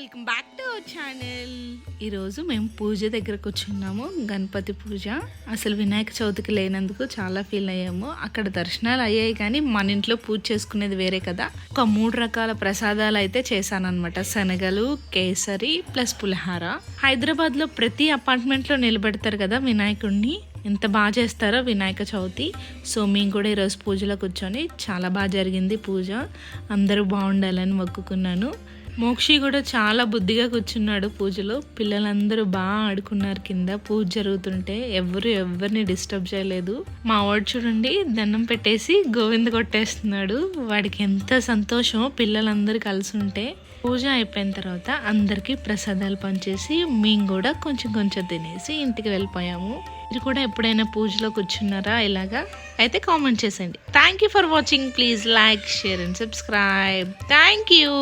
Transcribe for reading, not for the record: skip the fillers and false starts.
Welcome back to our channel. ఈరోజు మేము పూజ దగ్గరకు వచ్చున్నాము, గణపతి పూజ. అసలు వినాయక చవితికి లేనందుకు చాలా ఫీల్ అయ్యాము. అక్కడ దర్శనాలు అయ్యాయి కానీ మన ఇంట్లో పూజ చేసుకునేది వేరే కదా. ఒక 3 రకాల ప్రసాదాలు అయితే చేశానన్నమాట. శనగలు, కేసరి ప్లస్ పులిహార. హైదరాబాద్లో ప్రతి అపార్ట్మెంట్లో నిలబెడతారు కదా వినాయకుడిని. ఎంత బాగా చేస్తారో వినాయక చవితి. సో మేము కూడా ఈరోజు పూజలో కూర్చొని చాలా బాగా జరిగింది పూజ. అందరూ బాగుండాలని మొక్కుకున్నాను. మోక్షి కూడా చాలా బుద్ధిగా కూర్చున్నాడు పూజలో. పిల్లలందరూ బాగా ఆడుకున్నారు కింద పూజ జరుగుతుంటే. ఎవరిని డిస్టర్బ్ చేయలేదు. మా వాడు చూడండి దండం పెట్టేసి గోవింద కొట్టేస్తున్నాడు. వాడికి ఎంత సంతోషమో పిల్లలందరూ కలిసి ఉంటే. పూజ అయిపోయిన తర్వాత అందరికీ ప్రసాదాలు పంచేసి మేము కూడా కొంచెం తినేసి ఇంటికి వెళ్ళిపోయాము. మీరు కూడా ఎప్పుడైనా పూజలో కూర్చున్నారా ఇలాగా? అయితే కామెంట్ చేసేయండి. Thank you for watching. Please like, share and subscribe. Thank you.